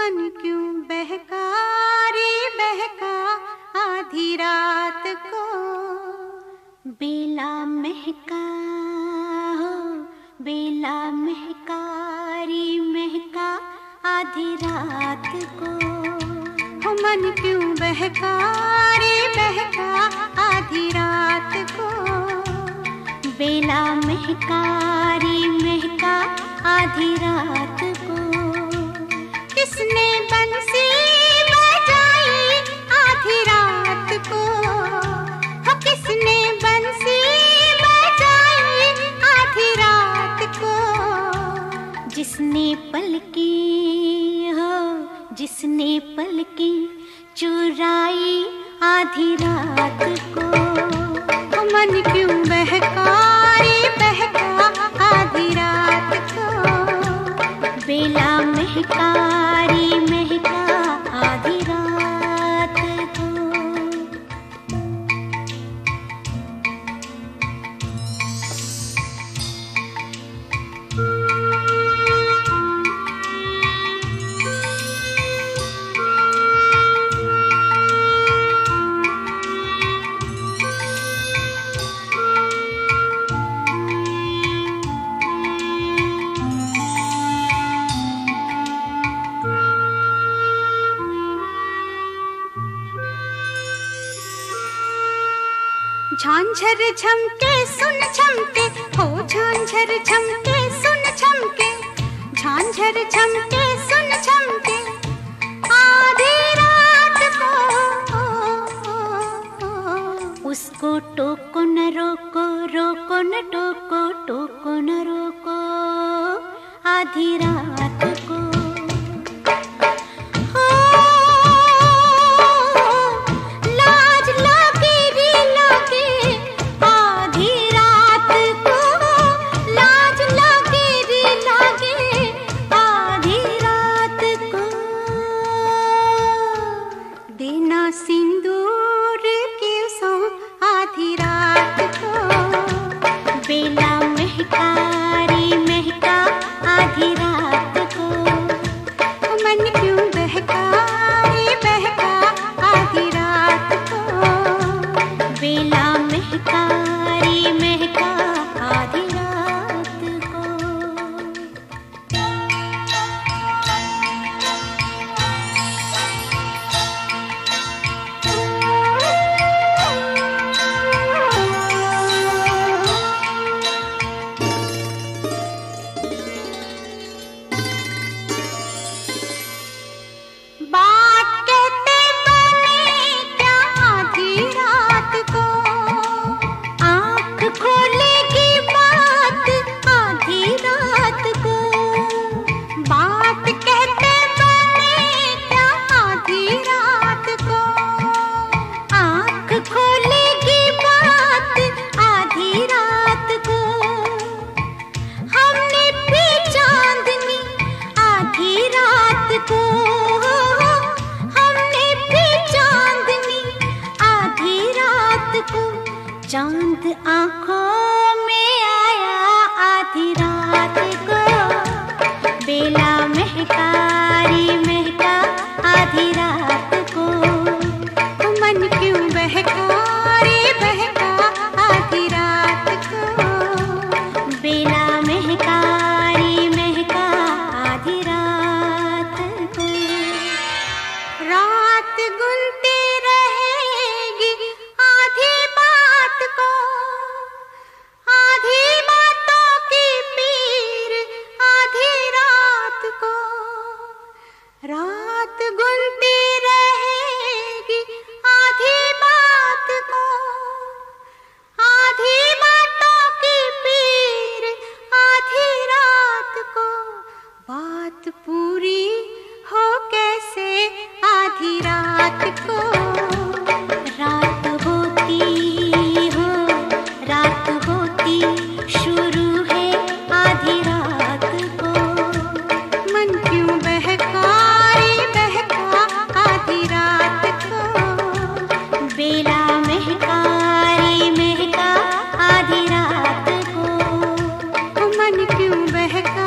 मन क्यों बहका रे बहका आधी रात को। बेला महका हो बेला महका रे महका आधी रात को। हो मन क्यों बहका रे बहका आधी रात को। बेला महका रे महका आधी रात को। किसने बंसी बजाई आधी रात को। हो किसने बंसी बजाई आधी रात को। जिसने पलकी हो जिसने पलकी चुराई आधी रात को। हो मन क्यों बहका रे बहका आधी रात को। बेला महका रे महका आधी रात को। झांझर झमके सुन झमके हो झांझर झमके सुन झमके। झांझर झमके सुन झमके आधी रात को। उसको टोको न रोको रोको न टोको टोको न रोको आधी रात को। सिंदूर की सो आधी रात को। बेला महका रे महका आधी रात को। मन क्यों बहका रे बहका आधी रात को। बेला महका रे महका आधी रात को। चांद आँखों में आया आधी रात को। बेला महका रे महका आधी रात को। मन क्यों बहका रे बहका आधी रात को। बेला महका रे महका आधी रात को। रात गुनती रहेगी आधी बात को। आधी बातों की पीर आधी रात को। रात गुनती रहेगी आधी बात को। आधी बातों की पीर आधी रात को। बात पूरी हो कैसे आधी रात को। रात होती हो रात होती शुरू है आधी रात को। मन क्यों बहका रे बहका आधी रात को। बेला महका रे महका आधी रात को। मन क्यों बहका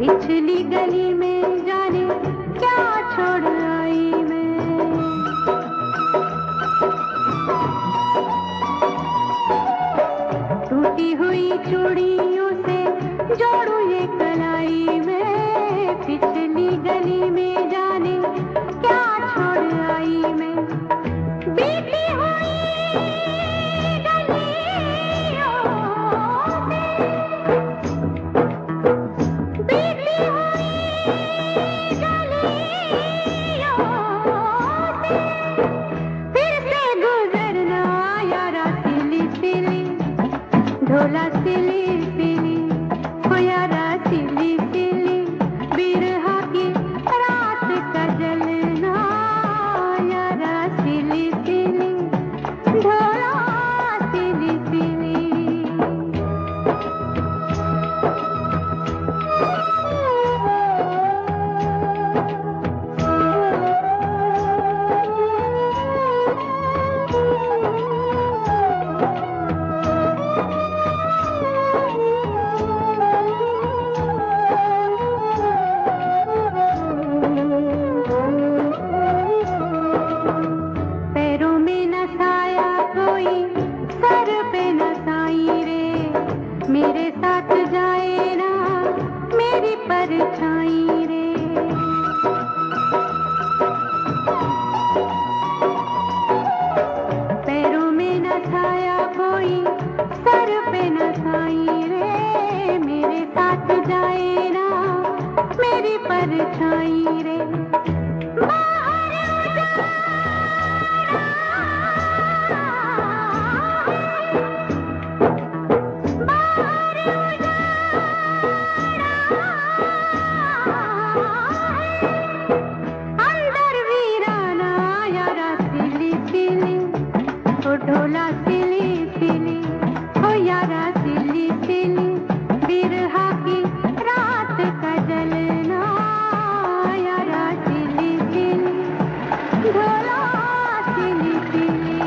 पिछली गली में जाने क्या छोड़ आई मैं। टूटी हुई चूड़ियों से जोड़ू ये कलाई में, पिछली गली में जाने क्या छोड़ आई मैं। बीती हुई ढोला सिली सिली हो यारा सिली सिली, बिरहा की रात का जलना यारा सिली सिली, ढोला सिली सिली। मेरे साथ जाए ना मेरी परछाई रे। पैरों में न छाया कोई, सर पे न छाई रे, मेरे साथ जाए ना मेरी परछाई रे। ढोला सिली सिली हो यारा सिली सिली, बिरहा की रात का जलना यारा सिली सिली, ढोला सिली सिली।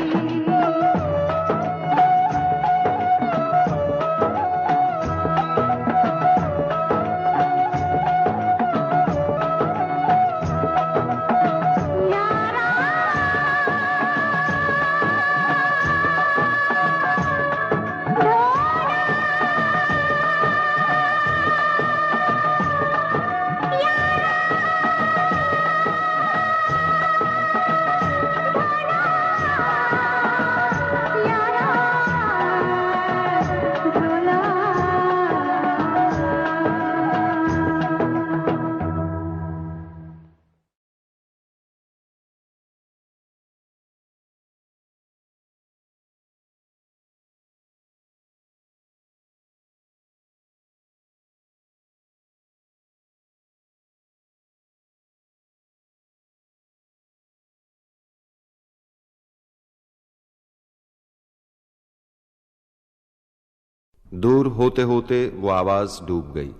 दूर होते होते वो आवाज डूब गई,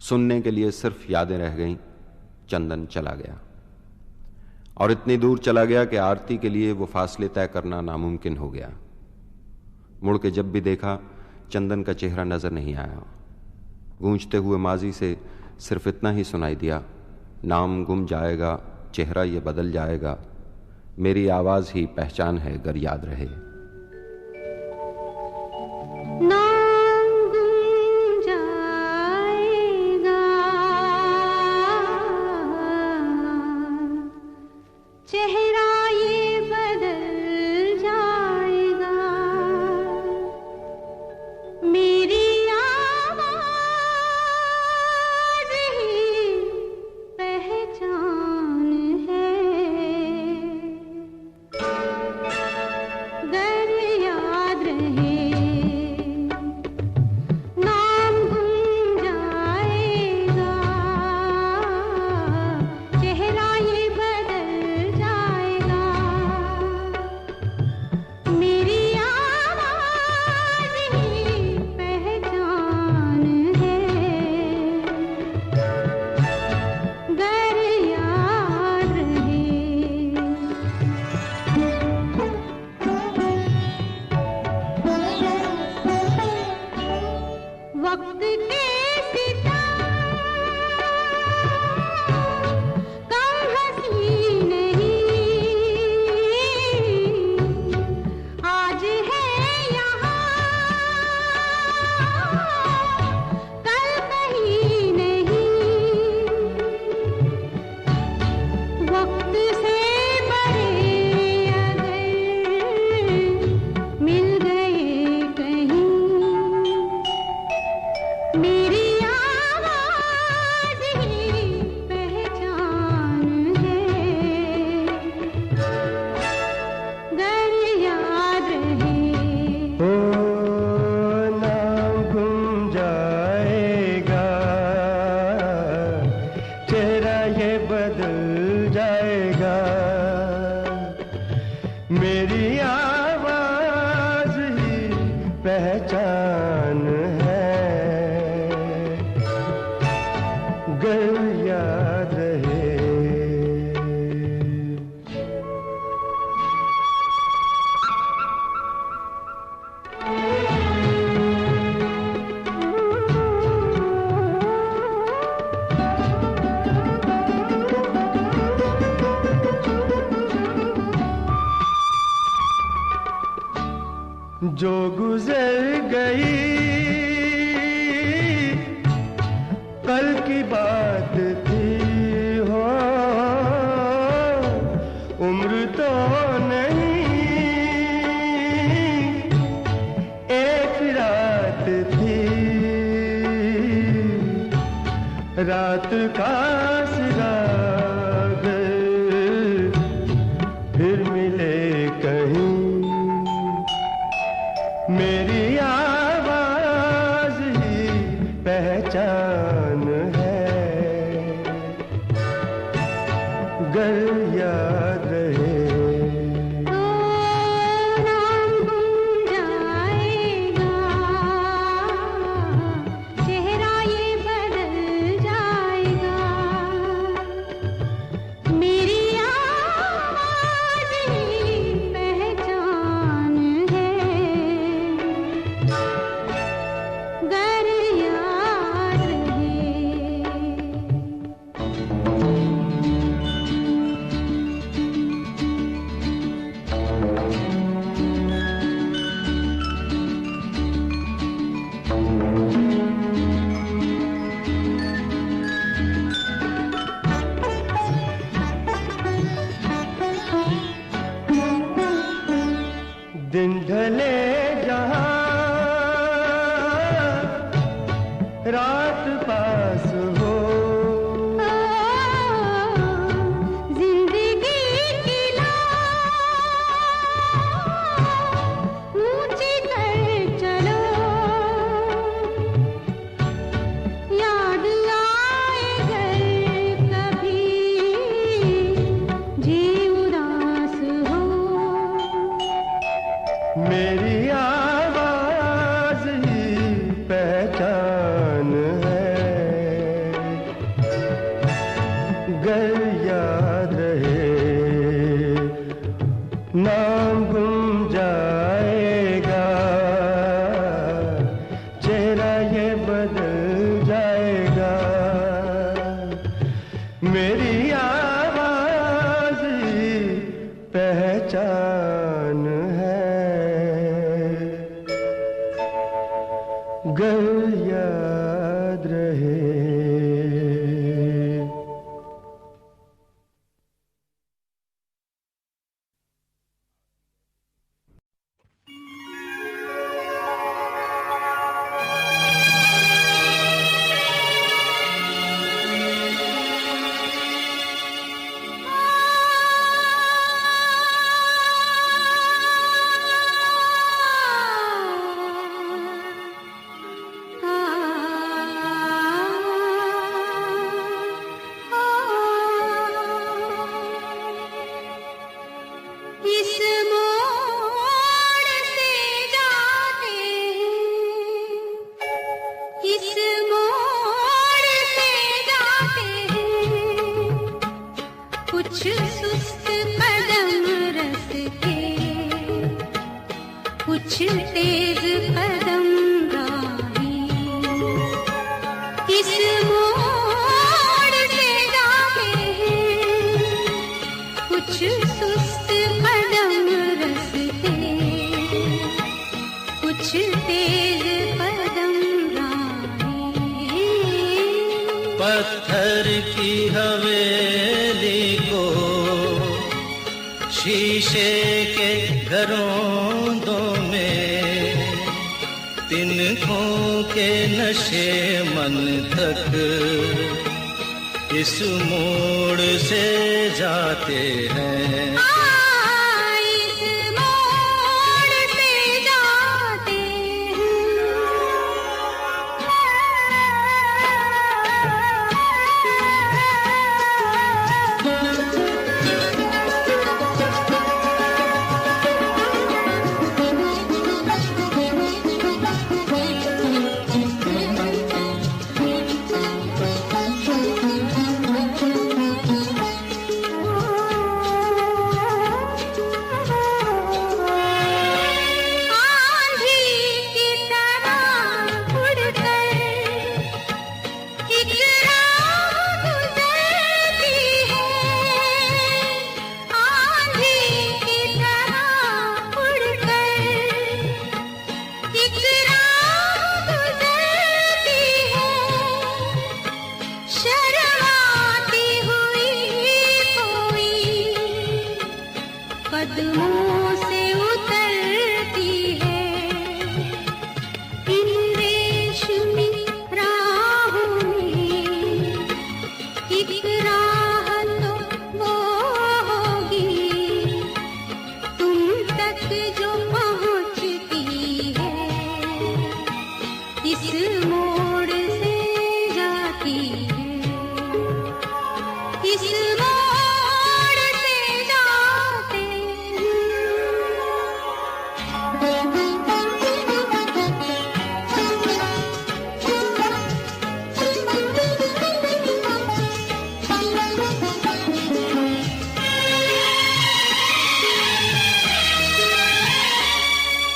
सुनने के लिए सिर्फ यादें रह गईं। चंदन चला गया और इतनी दूर चला गया कि आरती के लिए वो फासले तय करना नामुमकिन हो गया। मुड़ के जब भी देखा चंदन का चेहरा नजर नहीं आया। गूंजते हुए माजी से सिर्फ इतना ही सुनाई दिया, नाम गुम जाएगा, चेहरा ये बदल जाएगा, मेरी आवाज ही पहचान है गर याद रहे। चेहरा ये बदल जाएगा, मेरी आवाज ही पहचान है गर याद रहे। नाम गुम जाएगा, चेहरा ये बदल जाएगा, मेरी आवाज ही पहचान है गर याद रहे। वक्त के सितारे पहचान है, गर याद रहे। जो गुजर गई कल की बात थी, हो उम्र तो नहीं एक रात थी, रात का सिराग फिर मिले कहीं, मेरी आवाज ही पहचान है, गर याद रहे। नाम गुम जाएगा, चेहरा ये बदल जाएगा, मेरी आवाज ही पहचान है, गर याद रहे। दिन ढले जहाँ रात पास हो, जिंदगी की लौ ऊंची कर चलो, याद आए घर कभी जी उदास हो, मेरी आवाज ही पहचान है, गर याद रहे। नाम गुम जाएगा, चेहरा ये बदल जाएगा, मेरी आवाज ही पहचान है, गर याद रहे। इस मोड़ से जाते हैं, इस मोड़ से जाते हैं, कुछ सुस्त कदम रस्ते, कुछ तेज कदम राही, इस मोड़ से जाते हैं, कुछ सुस्त कदम रस्ते, कुछ तेज कदम राही। पत्थर की हवेली को शीशे के घरों में, तिनकों के नशे मन तक इस मोड़ से जाते हैं। इस मोड़ से जाते हैं। इस मोड़ से जाती है, इस मोड़ से जाते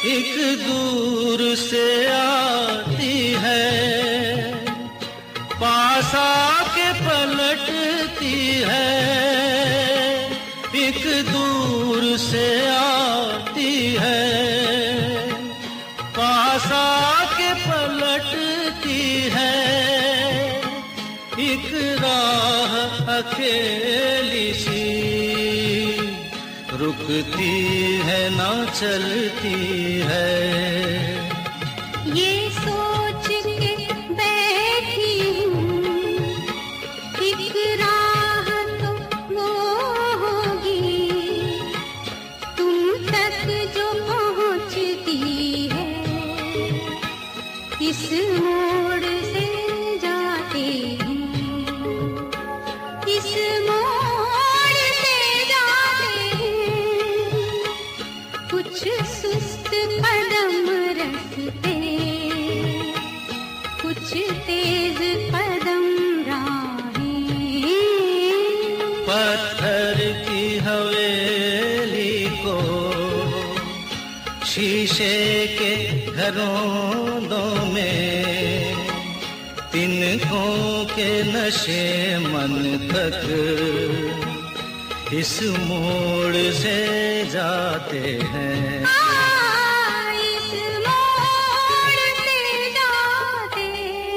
एक दूर से आती है, पास आके पलटती है। एक दूर से आती है, पास आके पलटती है। एक राह अकेली सी रुकती है ना चलती है। ये सोच के बैठी हूँ, एक राह तो वो होगी तुम तक जो पहुँचती है, इस मोड़ से जाते हैं, इस मोड़ से जाते हैं। कुछ सुस्त कदम रखते, कुछ तेज कदम राहें। पत्थर की हवेली को शीशे के घरों में, तिनकों के नशे मन तक इस मोड़ से जाते हैं। इस मोड़ से जाते हैं।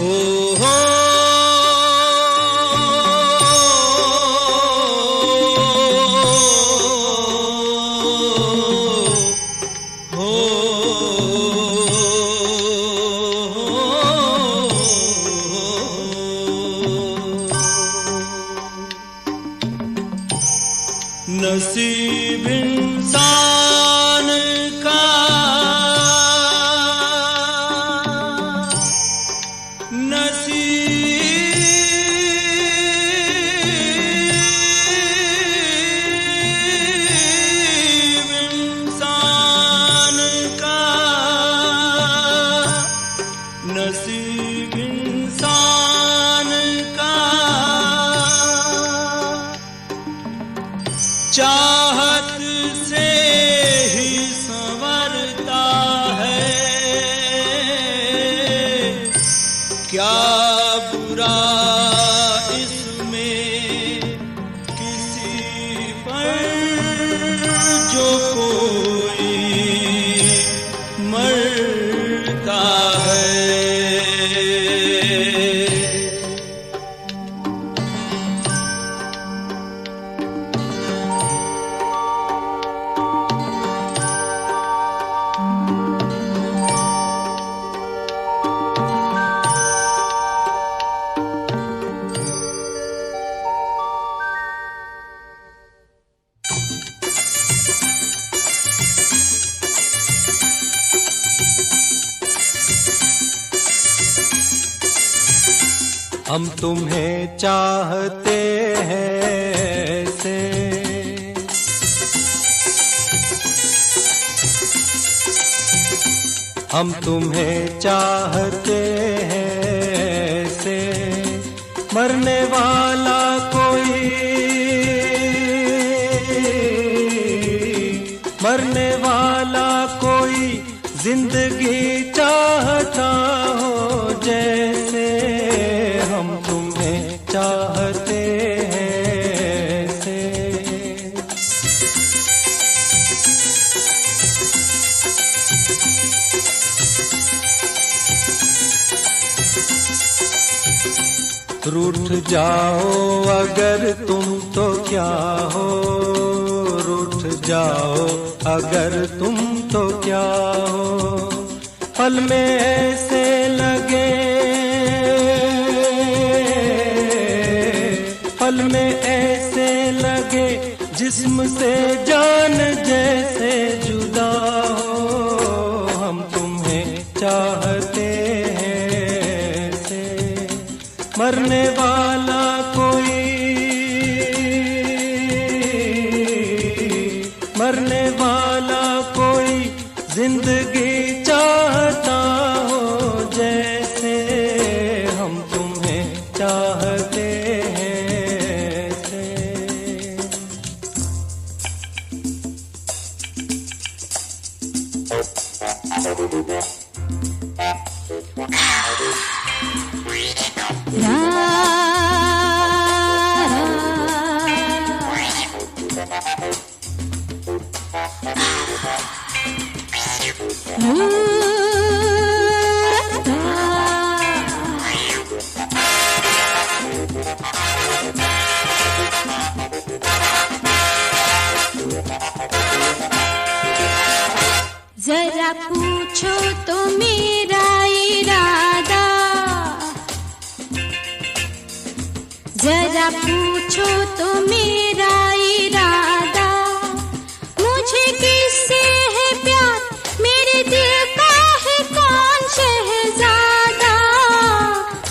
हो हो नसीब इंसान का नसीब इंसान का चाहत से ही संवरता है, क्या बुरा इसमें किसी पर जो कोई मरता है। हम तुम्हें चाहते हैं ऐसे, हम तुम्हें चाहते हैं ऐसे, मरने वाला कोई, मरने वाला कोई जिंदगी चाहता हो जैसे, हम तुम्हें चाहते हैं ऐसे। रूठ जाओ अगर तुम तो क्या हो, रूठ जाओ अगर तुम तो क्या हो, पल में ऐसे लगे, पल में ऐसे लगे जिस्म से जान जैसे जुदा हो, हम तुम्हें चाहते हैं ऐसे, मरने वाला कोई, मरने वाला कोई जिंदगी चाहता हो जैसे, हम तुम्हें चाहते हैं ऐसे। जरा पूछो तो मेरा इरादा, जरा पूछो तो मेरा इरादा, मुझे किससे है प्यार, मेरे दिल का है कौन शहजादा,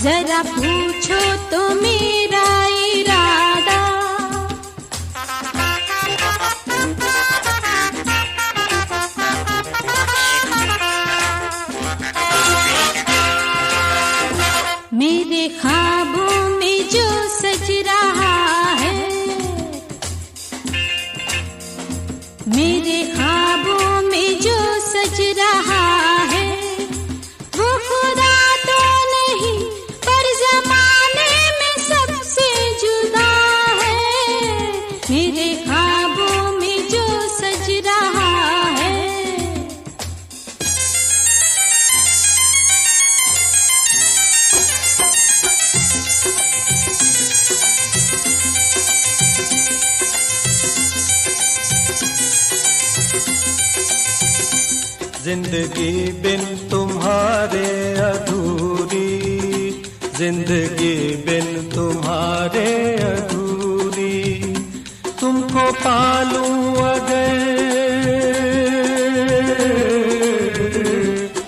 जरा पूछो तो मेरा इरादा। मेरे ख्वाबों में जो सज रहा है, मेरे ख्वाबों में जो सज रहा है, वो खुदा तो नहीं पर ज़माने में सबसे जुदा है, मेरे ख्वाबों में जो सज रहा है। जिंदगी बिन तुम्हारे अधूरी, जिंदगी बिन तुम्हारे अधूरी। तुमको पालूं अगर,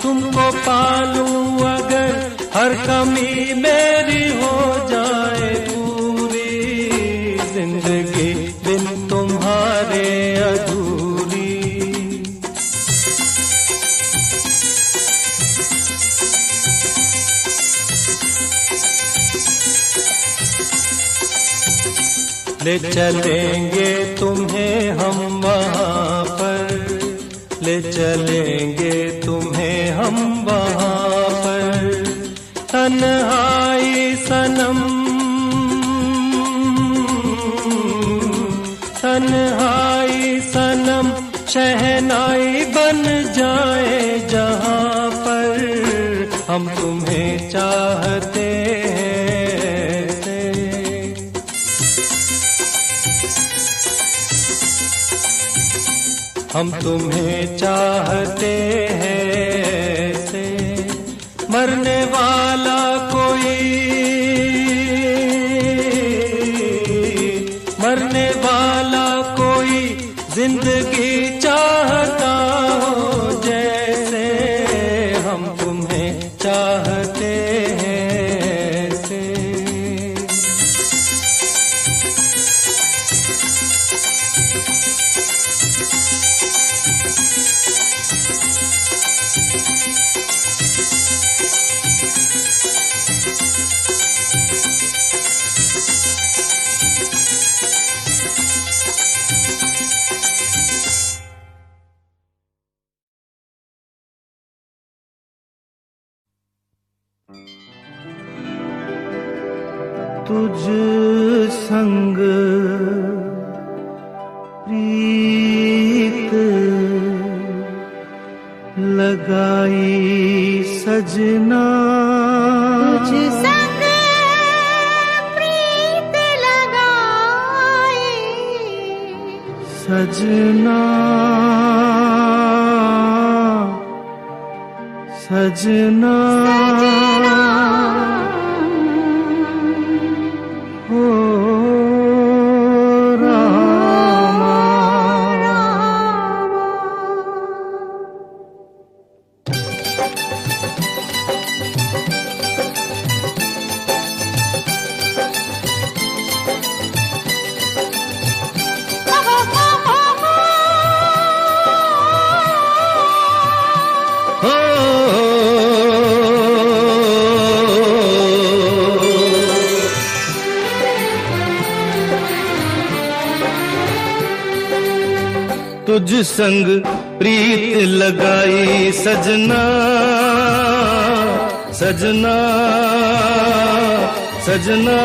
तुमको पालूं अगर, हर कमी मेरी हो जाए पूरी। जिंदगी बिन तुम्हारे अधूरी। ले चलेंगे तुम्हें हम वहाँ पर, ले चलेंगे तुम्हें हम वहाँ पर। तन्हाई सनम, तन्हाई सनम, शहनाई बन जाए जहाँ पर। हम तुम्हें चाहते हैं, हम तुम्हें चाहते हैं से। मरने वाला कोई, मरने वाला कोई जिंदगी चाहता हो जैसे। हम तुम्हें चाहते हैं से। तुझ संग प्रीत लगाई सजना, तुझ संग प्रीत लगाई सजना, सजना, हो रामा। तुझ संग प्रीत लगाई सजना, सजना, सजना,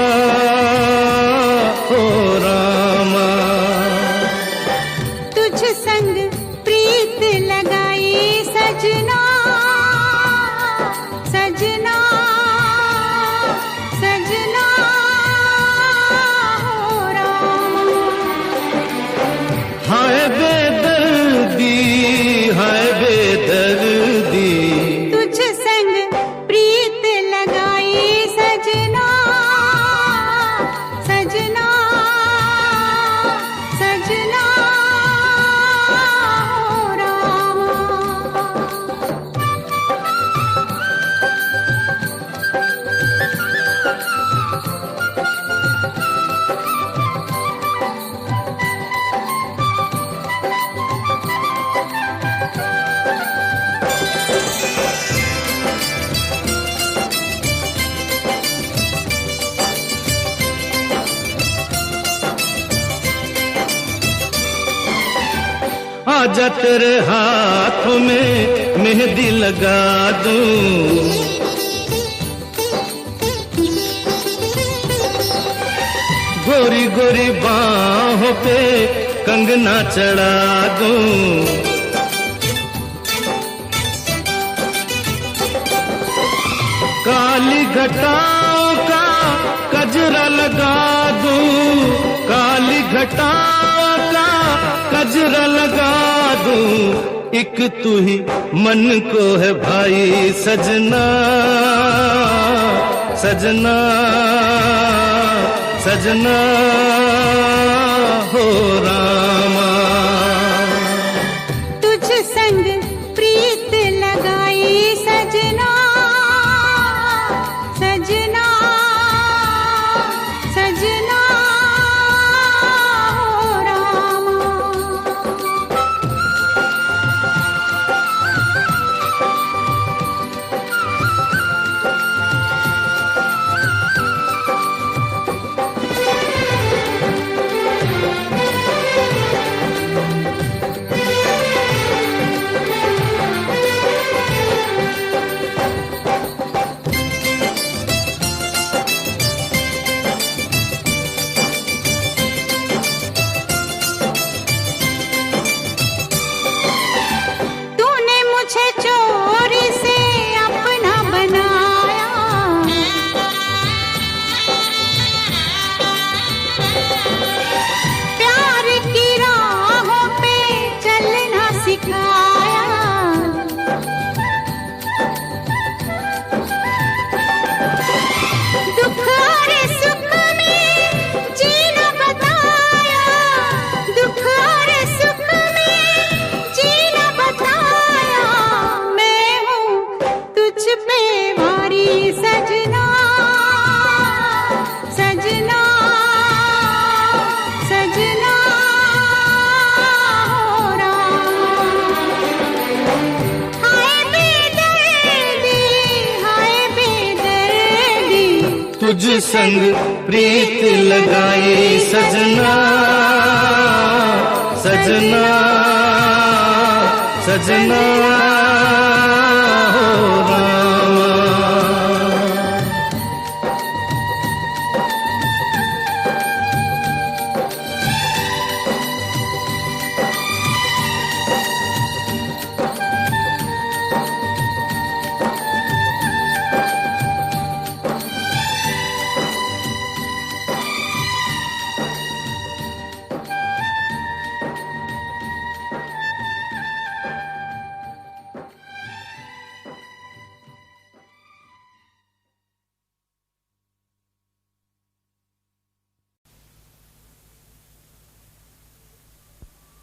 हो रामा। तुझ संग प्रीत लगाई सजना, सजना, सजना, हो रामा। हाय बेदर्दी, हाय बेदर्दी, तुझ संग प्रीत लगाई सजना, सजना, सजना, हो रामा। आजा तेरे हाथों में मेहंदी लगा दूं, गोरी गोरी बाहों पे कंगना चढ़ा दूं। काली घटाओं का कजरा लगा दूं, काली घटाओं का कजरा लगा दूं एक तू ही मन को है भाई सजना सजना सजना हो रामा। तुझ संग प्रीत लगाई सजना सजना सजना हो रामा। तूने मुझे चोरी से अपना बनाया, प्यार की राहों पे चलना सिखाया। दुख और सुख में जीना बताया, दुख और सुख में जीना बताया। मैं हूँ तुझ पे भारी सजना सजना सजना हो रामा। हाय बेदर्दी तुझ संग प्रीत लगाई सजना सजना सजना हो रामा।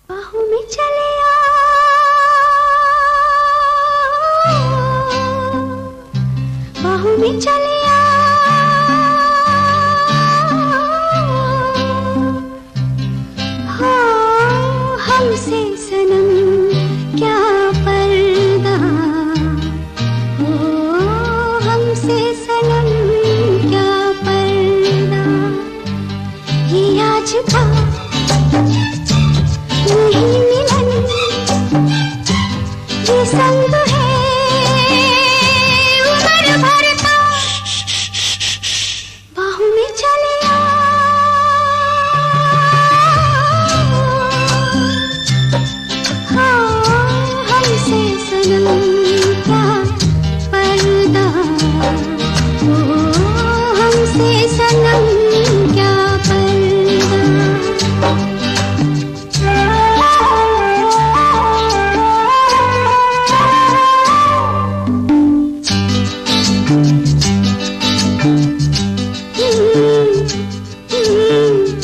बाहों में चले आ, बाहों में चले आ, हाँ हमसे सनम क्या पर्दा, ओ हमसे सनम क्या पर्दा। ये आज का नहीं मिलन, ये संग है उम्र भर का। बाहों में चले आ, हाँ हमसे सनम क्या पर्दा, ओ हमसे सनम क्या पर्दा।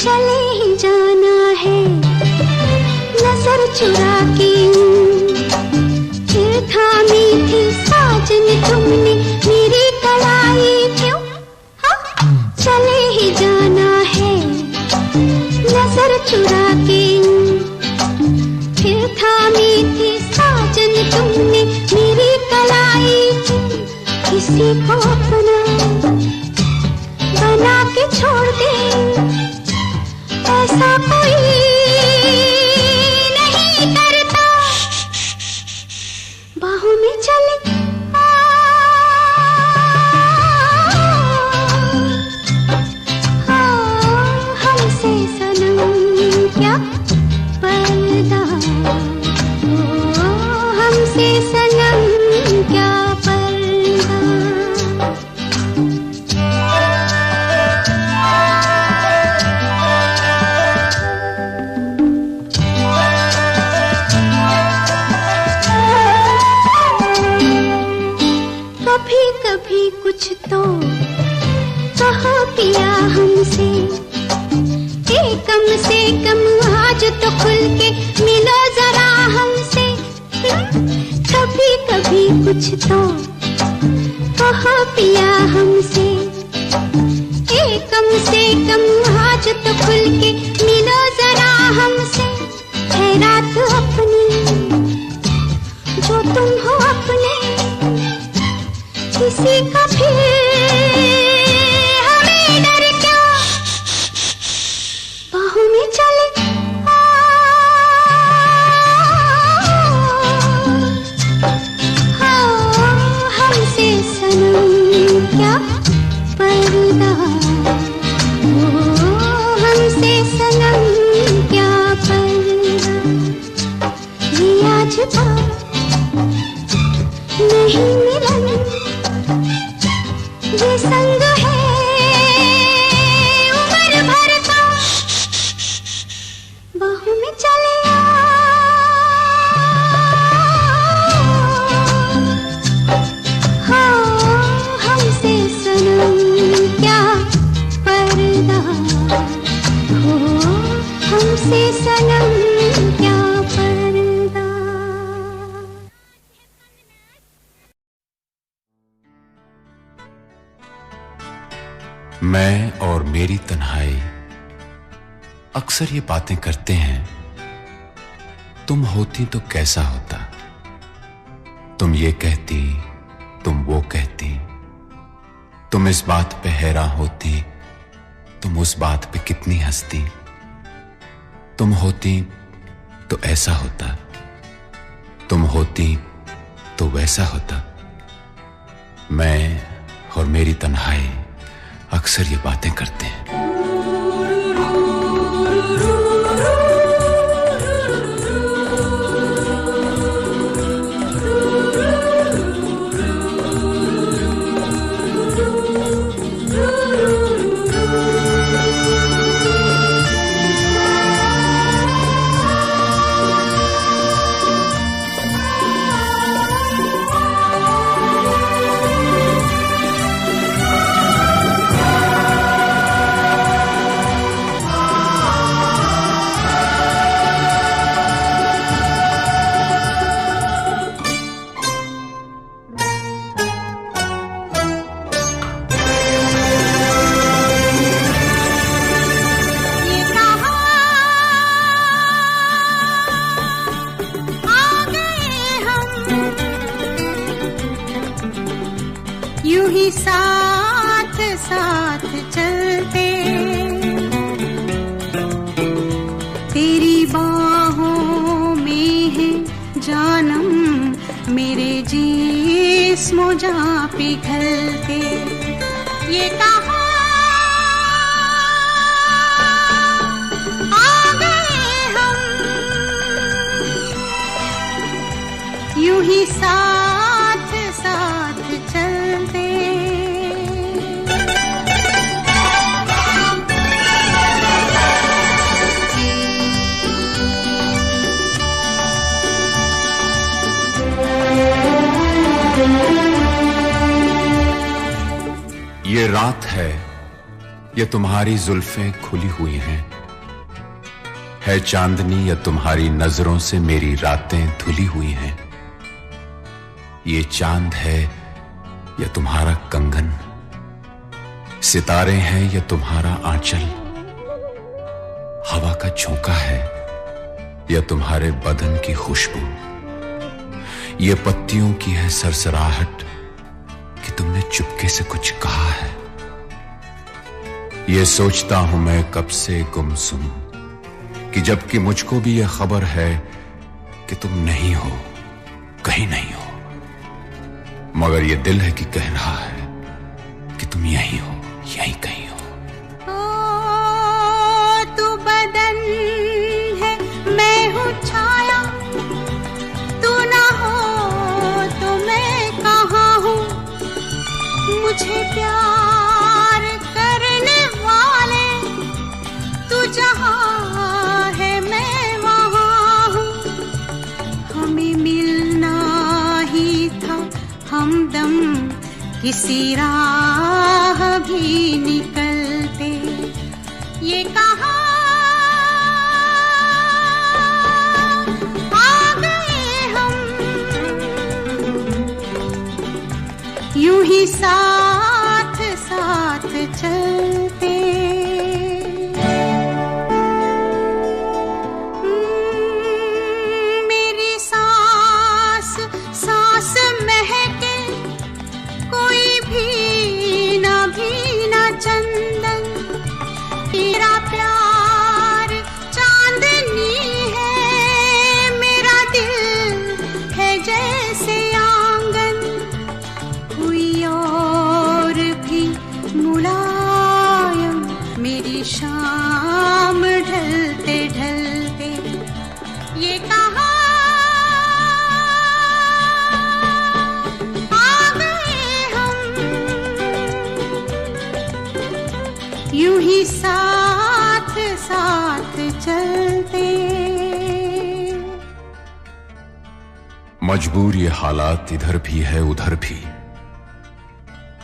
चले ही जाना है नजर चुरा के, फिर थामी थी साजन तुमने मेरी कलाई क्यों। हाँ चले ही जाना है नजर चुरा के, फिर थामी थी साजन तुमने मेरी कलाई क्यों। किसी को अपना बना के छोड़ दे, ऐसा कोई नहीं करता। बाहों में चले आ, हाँ हमसे सनम क्या पर्दा, ओ हमसे सनम क्या पर्दा। कभी कभी कुछ तो कहो पिया हमसे, कम से कम आज तो खुल के मिलो जरा हमसे। कभी कभी कुछ तो कहो पिया हमसे, कम से कम आज तो खुल के मिलो जरा हमसे। है रात अपनी जो तुम हो अपने, किसी का भी हमें डर क्या, बाहों में चले हमसे सनम क्या पर्दा, हमसे सनम क्या पर्दा। ये आज था नहीं मिलन, ये संग है उम्र भर का, बाहों में चले हमसे सनम क्या पर्दा, हमसे सनम क्या पर्दा। मैं और मेरी तन्हाई अक्सर ये बातें करते हैं, तुम होती तो कैसा होता, तुम ये कहती, तुम वो कहती, तुम इस बात पे हैरान होती, तुम उस बात पे कितनी हंसती। तुम होती तो ऐसा होता, तुम होती तो वैसा होता। मैं और मेरी तन्हाई अक्सर ये बातें करते हैं। यूं ही साथ साथ चलते, तेरी बाहों में है जानम, मेरे जिस्म जा पिघलते। ये कहाँ आ गए हम, यूं ही साथ साथ चलते। ये रात है, ये तुम्हारी जुल्फें खुली हुई हैं, है चांदनी या तुम्हारी नजरों से मेरी रातें धुली हुई हैं। ये चांद है या तुम्हारा कंगन, सितारे हैं या तुम्हारा आंचल, हवा का झोंका है या तुम्हारे बदन की खुशबू। ये पत्तियों की है सरसराहट कि तुमने चुपके से कुछ कहा है। ये सोचता हूं मैं कब से गुमसुम कि जबकि मुझको भी यह खबर है कि तुम नहीं हो, कहीं नहीं हो, मगर ये दिल है कि कह रहा है कि तुम यहीं हो, यहीं कहीं हो। तू बदन है, मैं हूँ छाया, तू ना हो तो मैं कहाँ हूँ। मुझे प्यार करने वाले, तू जहाँ है मैं वहाँ हूँ। हमें मिलना ही था हमदम, किसी राह भी निकलते, ये कहाँ आ गए हम, यूं ही साथ साथ चलते। मेरी सांस सांस महके, कोई भीना भीना चंदन, तेरा प्यार चांदनी है, मेरा दिल है जैसे आंगन, कोई और भी मुलायम, मेरी शाम ढलते ढलते, ये कहाँ यूं ही साथ साथ चलते। मजबूर ये हालात इधर भी है उधर भी,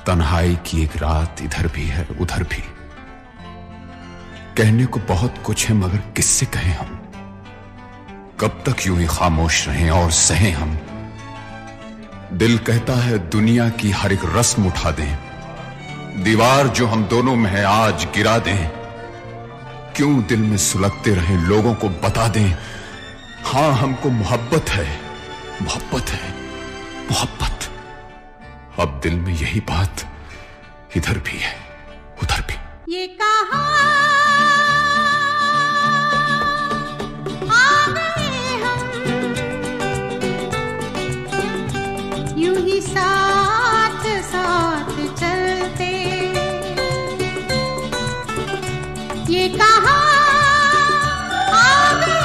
तन्हाई की एक रात इधर भी है उधर भी। कहने को बहुत कुछ है मगर किससे कहें हम, कब तक यूं ही खामोश रहें और सहें हम। दिल कहता है दुनिया की हर एक रस्म उठा दें, दीवार जो हम दोनों में है आज गिरा दें। क्यों दिल में सुलगते रहें, लोगों को बता दें, हां हमको मोहब्बत है, मोहब्बत है, मोहब्बत। अब दिल में यही बात इधर भी है उधर भी। ये कहाँ आ गए हम, यूं ही साथ साथ चलते। ये कहाँ आ गए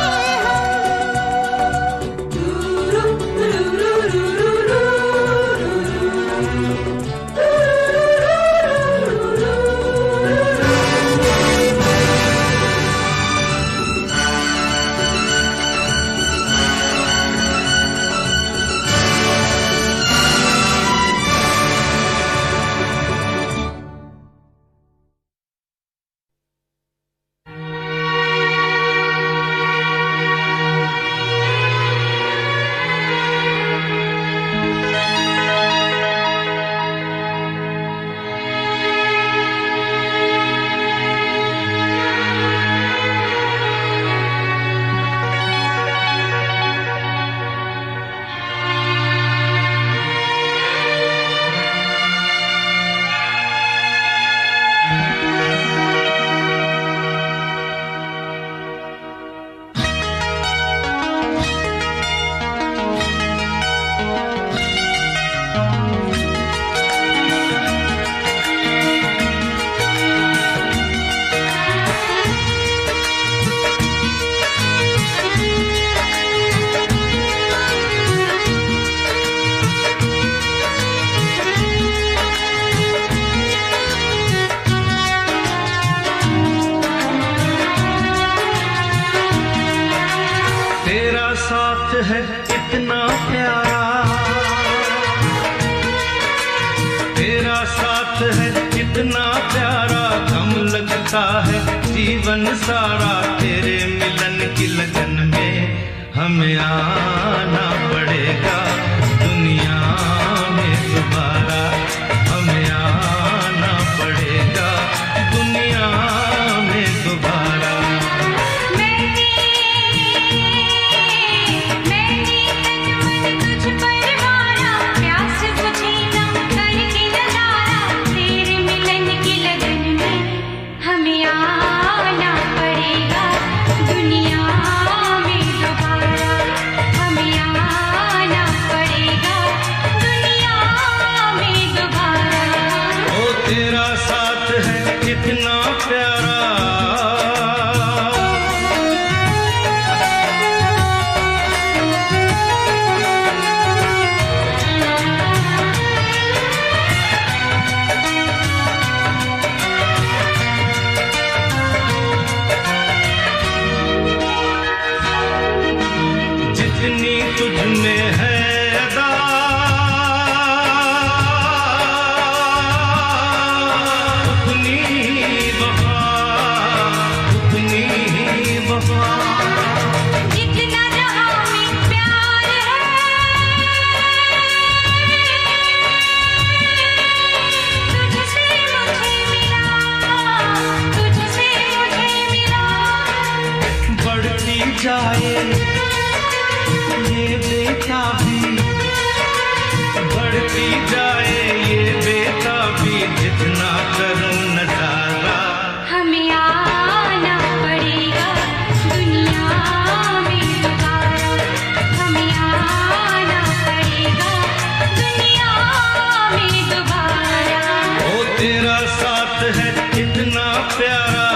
है इतना प्यारा, तेरा साथ है इतना प्यारा, गम लगता है जीवन सारा। तेरे मिलन की लगन में हमें आना पड़ेगा दुनिया में दोबारा, हमें आना पड़ेगा दुनिया में दोबारा। तेरा साथ है इतना प्यारा, जितनी तुझ में है अदा जाए ये बेताबी, बढ़ती जाए ये बेताबी, जितना करूं नजारा। हमें आना पड़ेगा दुनिया में दोबारा, हमें आना पड़ेगा दुनिया में दोबारा। ओ तेरा साथ है इतना प्यारा,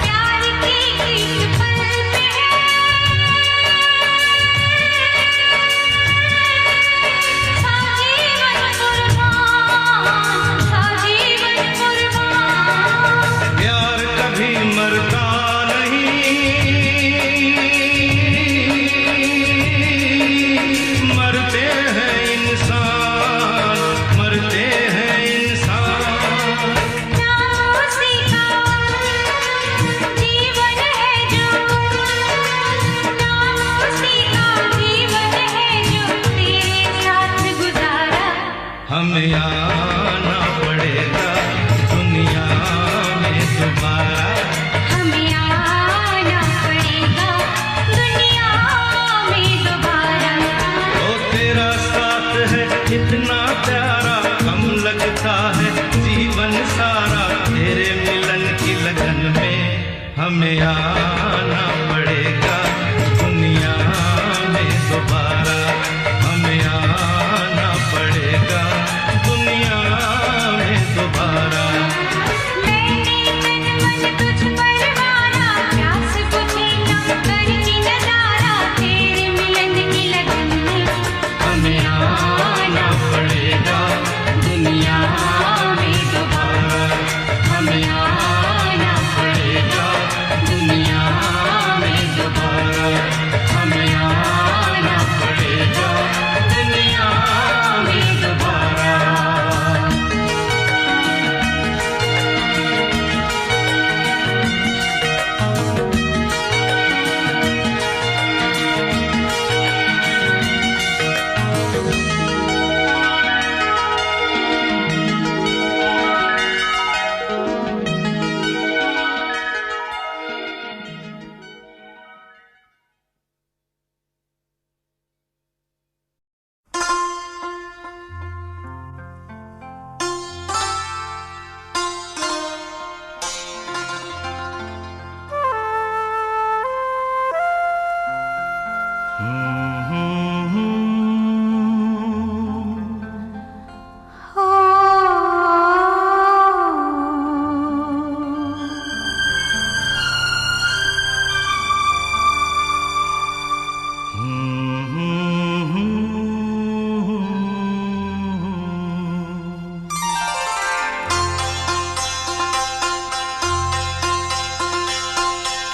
प्यार की इस पल पे साजीवन कुर्बान, साजीवन कुर्बान। प्यार कभी मरता नहीं, मरते हैं इंसान, मरते हैं इंसान। नाम उसी का जीवन है जो, नाम उसी का जीवन है जो तेरे साथ गुजारा। हमें आना पड़ेगा दुनिया में दोबारा। हमें आना पड़ेगा दुनिया में दोबारा। ओ तेरा साथ है इतना प्यारा, कम लगता है जीवन सारा, तेरे मिलन की लगन में हमें आना पड़ेगा दुनिया में दोबारा। हमें आना पड़ेगा दुनिया में दोबारा। मैंने तन मन तुझ पर मारा, प्यास बुझी न करके नजारा, तेरे मिलन की लगन में हमें आना पड़ेगा दुनिया में दोबारा। हमें आना पड़ेगा दुनिया में दोबारा। हमें आना पड़ेगा दुनिया में दोबारा।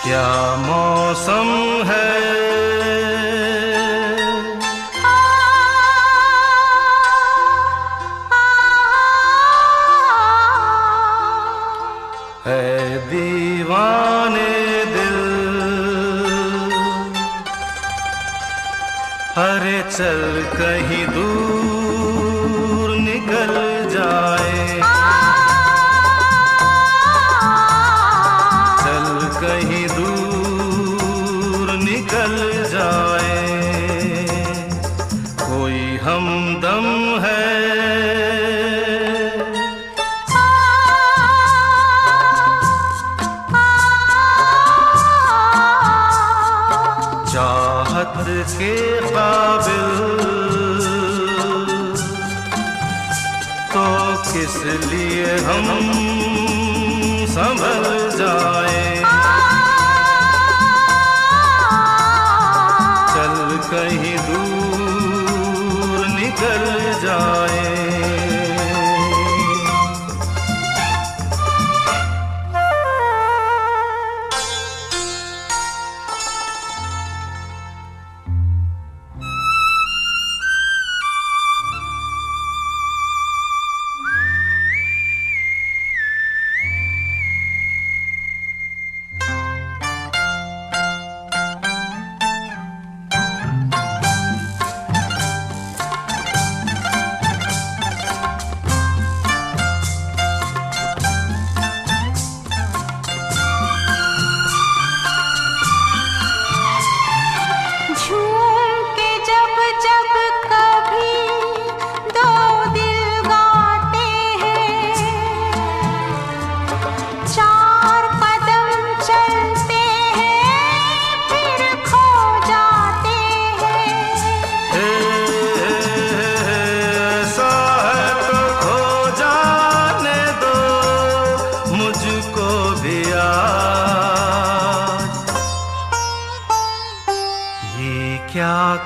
क्या मौसम है दीवाने दिल, अरे चल कहीं दूर निकल जाए, चल कहीं दूर निकल जाए, कोई हमदम है चाहत के काबिल, तो किस लिए हम संभल जाए, चल कहीं दूर निकल जाए।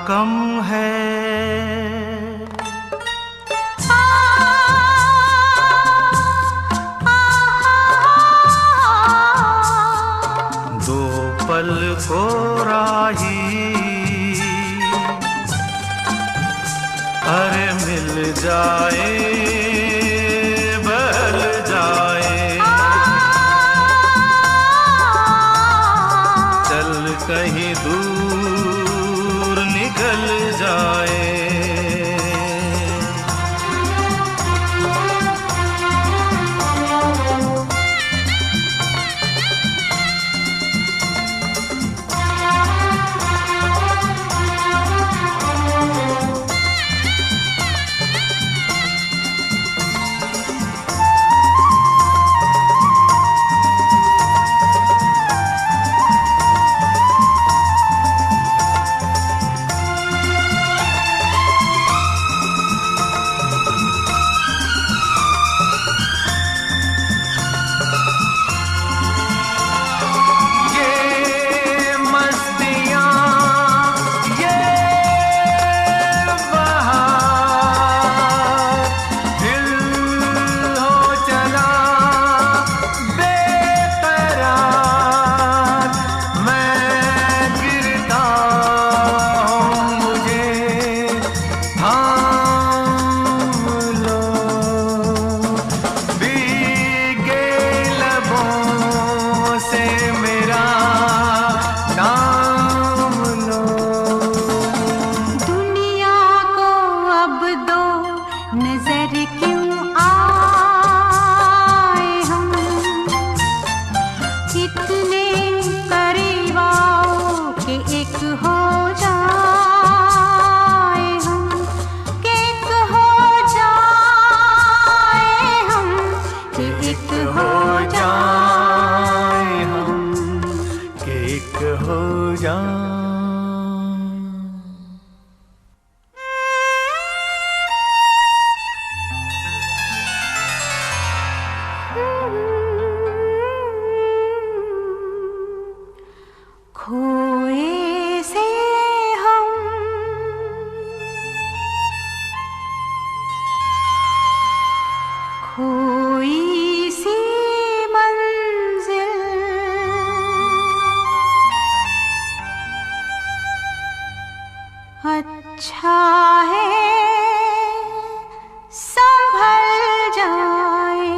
कम है। दो पल को राही अरे मिल जाए बल जाए, चल कहीं दूर निकल जाए। खोए से हम खोई सी मंजिल, अच्छा है संभल जाए।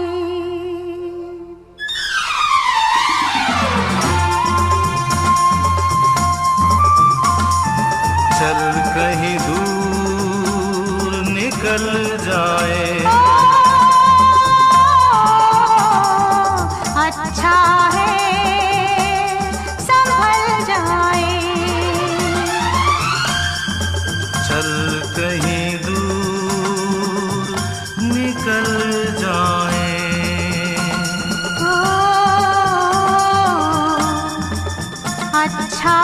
चल कहीं दूर निकल जाए। अच्छा है संभल जाए। चल कहीं दूर निकल जाए। अच्छा